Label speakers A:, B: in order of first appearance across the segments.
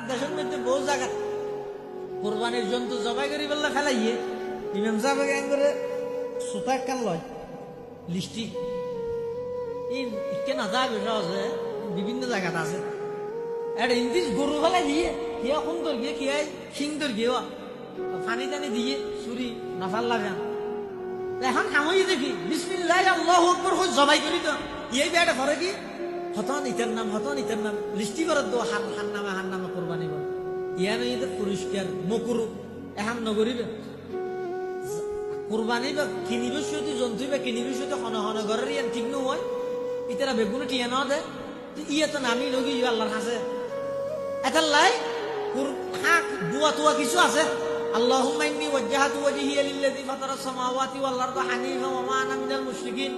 A: দেশের মধ্যে বহু জায়গা কোরবানির জন্তু জবাই করি বললে ফেলাইয়ে ইমাম সাহেব করে সুতা একখান লয় লিস্টি ইকে না যাবে সহজে বিভিন্ন জায়গাতে আছে একটা ইন্দিস গরু ফেলাই দিয়ে কিয়া সুন্দর গিয়ে কিয়াই সিংদর গিয়ে পানি টানি দিয়ে চুরি নাফাল লাগান এখন আমি দেখি বিসমিল্লাহ আল্লাহু আকবার কই জবাই করি তো এই বেটা করে কি হতন ইতার নাম লিস্টি করে দো হান নামে কোরবানি বল ইয়ান এই পরিষ্কার মকুরু এখন নগরিবে কোরবানি বা কিনিব শুধু জন্তু বা কিনিব শুধু হন ঘরের ইয়ান ঠিক নয় ইতারা বেগুনে টিয়া না দে ইয়ে তো নামি লগি আল্লাহর কাছে এটা লাই হাক দুয়া তুয়া কিছু আছে আল্লাহুম্মা ইন্নী ওয়াজ্জাহাতু ওয়াজহিয়া লিল্লাযী ফাতারাস সামাওয়াতি ওয়াল আরদা হানিফা ওয়া মা আনা মিনাল মুশরিকিন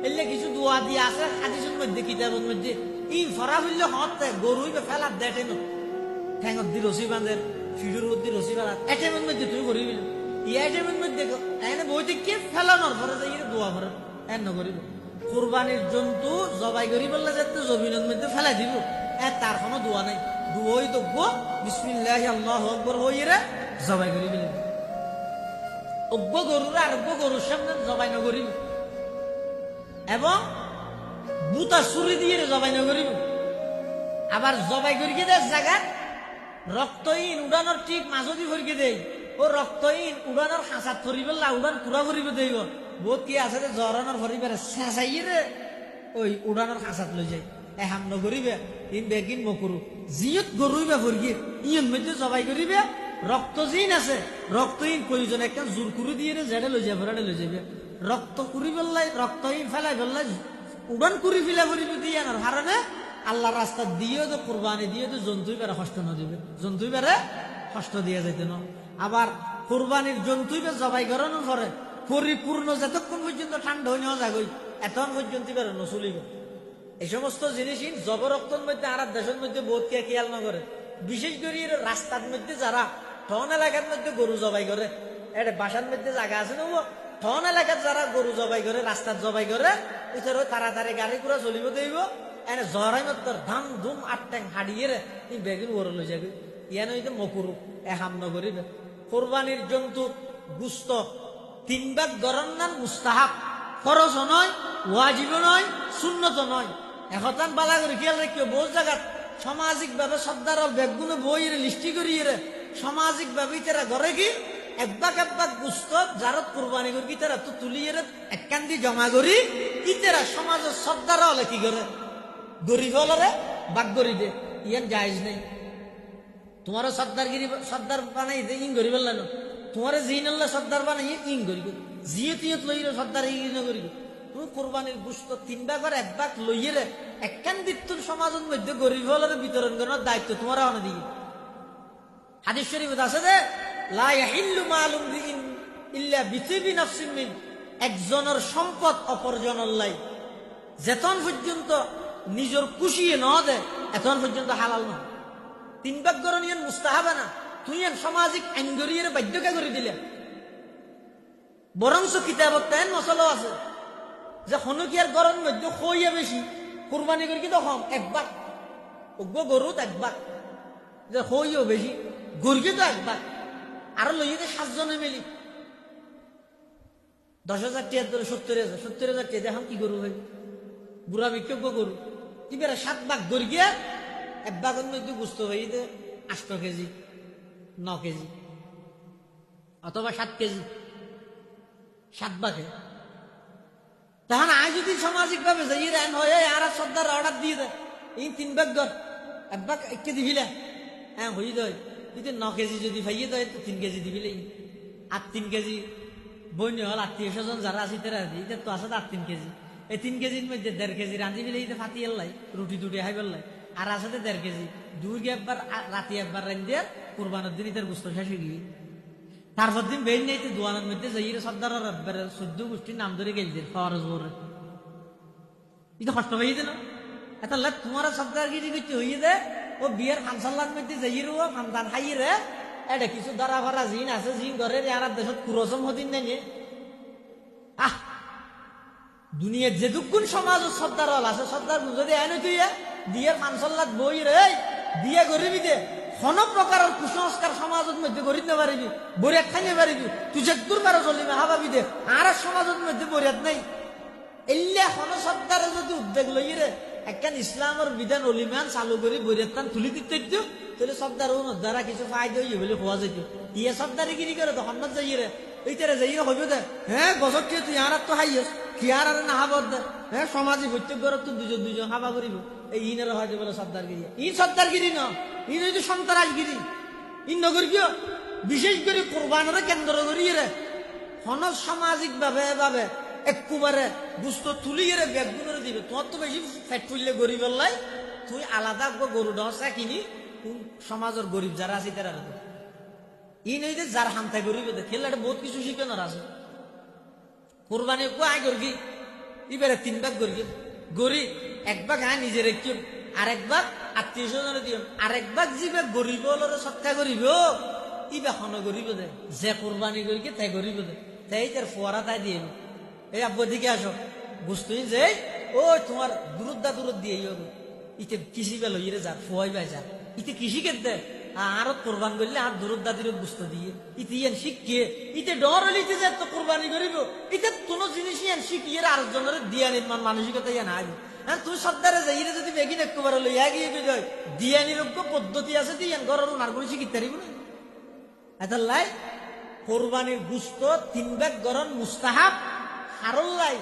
A: এলে কিছু দোয়া দিয়ে আছে হাদিসের মধ্যে কিতাবের মধ্যে এই ফরা হইলে হতে গরুই বা ফেলা দেটে না ঠ্যাঙত দি রসি বাঁধের ফিডুর মধ্যে রসি বাঁধা এটেমের মধ্যে তুই করিবি এই এটেমের মধ্যে এনে বইতে কে ফেলানোর পরে যাই দোয়া করে এন নকরিব কুরবানির জন্তু জবাই করি বললে যাতে জমিনের মধ্যে ফেলাই দিব তার কোনো দোয়া নাই দুই তো বিসমিল্লাহি আল্লাহু আকবার হইরে জবাই করি বলে অব্য গরুর আর অব্য গরুর সামনে জবাই নকরিব এবং বুতা ছুরি দিয়ে জবাই নকরিব আবার জবাই করিয়ে দেয় জায়গা রক্তহীন উড়ানোর ঠিক মাঝদি ভরিকে দেয় ও রক্তহীন উড়ানোর হাঁচাত ধরিব উড়ান পুরা ভরিব দেব বহুত কি আছে জরানোর ভরিবার শেষাইয়ে রে ওই উড়ানোর হাঁচাত লই যায় এহাম নকরিবে ইন বেগিন মকরু জিয়ত গরুইবা ভরিয়ে ইয়ন মধ্যে জবাই করিবে রক্তহীন আছে রক্তহীন কয়জন একটা জোর করে দিয়ে জেডে লই যাবে ফেরাডে লই যাবে রক্ত কুড়ি বেল্লাই রক্তহীন ফেলাই বেল্লাই উড়ান কুড়ি ফিলা ভরিবে দিয়ে আনার হারানে আল্লাহ রাস্তা দিয়েও তো কোরবানি দিয়ে তো জন্তুই বেড়ে কষ্ট না দিবে জন্তুই বেড়ে কষ্ট দিয়ে যেতে না আবার কোরবানির জন্তুই বে জবাই করানোর পরে পরিপূর্ণ যতক্ষণ পর্যন্ত ঠান্ডা হয়ে নেওয়া যাগই এতক্ষণ পর্যন্ত বেরো নচলিব এই সমস্ত জিনিসই জবরক্তর মধ্যে আর দেশের মধ্যে বহুত কে খেয়াল না করে বিশেষ করে রাস্তার মধ্যে যারা টন এলাকার মধ্যে গরু জবাই করে এটা বাসার মধ্যে জায়গা আছে না টন এলাকার যারা গরু জবাই করে রাস্তার জবাই করে ওই তাড়াতাড়ি গাড়ি ঘোড়া চলিব দেব এনে জরাই মত ধাম ধুম আটটাং হাড়িয়ে রে তুই বেগুন ওরে লই যাবি ইয়ান হইতে মকুরু এহাম নগরিবে কোরবানির জন্তু গুস্ত 3 ভাগ গরন্নান মুস্তাহাব ফরজ নয় ওয়াজিব নয় সুন্নত নয় এখন বালা করে খেয়াল রাখিও বহু জায়গা সামাজিক ভাবে সর্দার বেগুনে বইয়ের লিস্টি করিয়ে রে সামাজিক ভাবে তারা ঘরে কি একবাক গুস্ত যারত কোরবানি করি কি তারা তো তুলিয়ে একখান দিয়ে জমা করি ইতারা সমাজের সর্দার হলে কি করে গরিব হলরে বাক গরি দে ইয়ান জায়েজ নেই তোমার সর্দার বানাই দে ইন গরিব না তোমার জিন আল্লাহ সর্দার বানাই ইন গরিব জিয়ত লইরে সর্দার ইন গরিব তুমি কোরবানির গুস্ত 3 ভাগ আর 1 ভাগ লইয়ে রে একখান দিতুর সমাজের মধ্যে গরিব হলরে বিতরণ করার দায়িত্ব তোমার হনে দিকে হাদিস শরীফে আছে যে লা ইয়াহিল্লু মালুম বিইন ইল্লা বিতিবি নাফসিন মিন একজনের সম্পদ অপরজনের লাই যেতন পর্যন্ত নিজের খুশিয়ে ন দে এতন পর্যন্ত হালাল না 3 ভাগ গরণ ইয়ান মুস্তাহাবা না তুই ইয়ান সামাজিক আইনগরিয়ে বাধ্যকে করে দিলে বরংস কিতাবত তাই মশলা আছে যে হনুকিয়ার গরণ মধ্যে খইয়া বেশি কুরবানি করি কি তখন 1 ভাগ অজ্ঞ গরুত 1 ভাগ যে খইও বেশি গরুকে তো 1 ভাগ আরো লইয়ে 7 জনে মিলি 10,000 টাকা ধরে 70,000 টাকা দেখাম কি গরু হয় বুড়া বিক্ষোভ গরু এবারে 7 ভাগ গরু গিয়া 1 ভাগের মধ্যে গুস্ত হয়ে 8 কেজি 9 কেজি অথবা 7 কেজি 7 ভাগে তখন আজ যদি সামাজিক ভাবে যাই রান হয় আর সর্দার অর্ডার দিয়ে দেয় এই 3 ভাগ গর 1 ভাগ 1 কেজি দিবিলা হ্যাঁ হয়ে যায় যদি 9 কেজি যদি ভাইয়ে দেয় তো 3 কেজি দিবিলে আর 3 কেজি বইন হল আত্মীয় স্বজন যারা আছে তারা দিতে তো আছে 3 কেজি এই 3 কেজির মধ্যে 1.5 কেজি রাঁধি বিলে ফাটি এলাই রুটি টুটি হাই বেলাই আর আছে 1.5 কেজি দুই একবার রাতে একবার রান্ধে কোরবানের দিন তার গুস্ত শেষ হয়ে গিয়ে তারপর দিন বের নেই দোয়ানের মধ্যে যাই সর্দার 14 গোষ্ঠীর নাম ধরে গেল খাওয়ার জোর এটা কষ্ট হয়ে দিল এটা তোমার সর্দারগিরি করতে হয়ে দে ও বিয়ের ফাংশাল্লার মধ্যে যাই ও ফান্দান খাই রে এটা কিছু ধরা ভরা জিন আছে জিন ঘরে আর দেশত কুরসম হদিন নেই দুনিয়ার যে দুগুণ সমাজ সর্দার আছে সর্দার যদি এনে তুই দিয়ে ফাংশাল্লাত বই রে দিয়ে গরিবি দে কোন প্রকারের কুসংস্কার সমাজের মধ্যে গড়িত না পারিবি, বরিয়াত খাইতে পারিবি, তুই যে দূর পারো চলিবে হাবাবি দে, আর সমাজের মধ্যে বরিয়াত নাই। এল্লা হন সর্দারে যদি উদ্যোগ লই রে একখান ইসলামের বিধান অলিমান চালু করি বরিয়াতান তুলি দিতে দিত, তাহলে সর্দার দ্বারা কিছু ফায়দা হইবে বলে হওয়া যেত। ইয়ে সর্দারি গিরি করে তখন না যাই রে এইটারে যাই হইব দে, হ্যাঁ গছত কে তুই আর তো হাইয়স কি আর না হাবর দে, হ্যাঁ সমাজে প্রত্যেক ঘর তো দুজন দুজন হাবা করিব, এই ইনের হয়তো বলে সর্দারগিরি। ইন সর্দারগিরি ন, ইন হইতো সন্ত্রাসগিরি। ইন নগর কিয় বিশেষ করে কোরবানের কেন্দ্র করি রে হন সামাজিক ভাবে একবারে গুস্ত তুলি রে বেগুনের দিবে। তোমার তো বেশি ফ্যাট ফুললে গরিব লাই, তুই আলাদা গরু ডসা কিনি সমাজের গরিব যারা আছে তারা ই নই যে যার হামতায় গরিব খেলাটা বহুত কিছু শিখানোর আছে। কোরবানি আয় করবি এবারে 3 ভাগ করবি, গরিব 1 ভাগ হ্যাঁ নিজে রেখে, আরেক ভাগ আত্মীয় স্বজন দিও, আরেক ভাগ যিবে গরিব হলো সৎকা গরিব ইবে হন গরিব দে, যে কোরবানি করি তাই গরিব দে, তাই তার ফোয়ারা তাই দিয়ে এই আব্বু দিকে আসো বুঝতুই যে ও তোমার দূরত দিয়ে ইতে কৃষি বেল ইরে যা ফোয়াই বাই যা ইতে কৃষি কেটে আরো কোরবান করলে আর দূরত বুঝতে দিয়ে ইতে ইয়ান শিখকে ইতে ডর হলে ইতে যে তো কোরবানি করিব ইতে কোনো জিনিস ইয়ান শিখিয়ে আর জনের দিয়া নির্মাণ মানসিকতা ইয়ান আগে। হ্যাঁ তুই সর্দারে যাই যদি বেগিন একবার লইয়া গিয়ে যায় দিয়া নিরোগ্য পদ্ধতি আছে তুই ইয়ান ঘরের নারগুলি শিখিতে পারিব না। এত লাই কোরবানির গুস্ত 3 ভাগ গরম মুস্তাহাব হারল্লাই,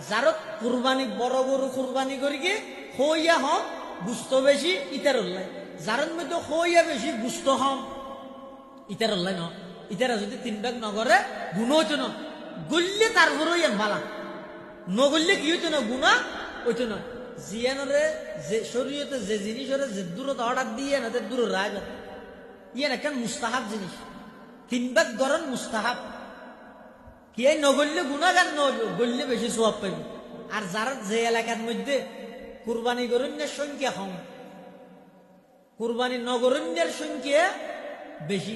A: যার কুরবানি বড় গরু কুরবানি করি গে হইয়া হম গুস্ত বেশি ইতারল্লাই, যার মধ্যে হইয়া বেশি গুস্ত হম ইতারল্লাই ন। ইতারা যদি 3 ভাগ নগরে গুণ হইতো না, গললে তারপরে ইয়ান ভালা, নগললে কি হইতো না গুণা হইতো না। জিয়ানরে যে শরীয়তে যে জিনিসরে যে দূরত অর্ডার দিয়ে না দূর রায় ইয়ান একটা মুস্তাহাব জিনিস। 3 ভাগ গরম মুস্তাহাব কি নগল্য গুণাগান গল্য বেশি সোয়াব পাইব। আর যারা যে এলাকার মধ্যে কুরবানি গরণ্যের সংখ্যা কম, কুরবানি নগরণ্যের সংখ্যা বেশি,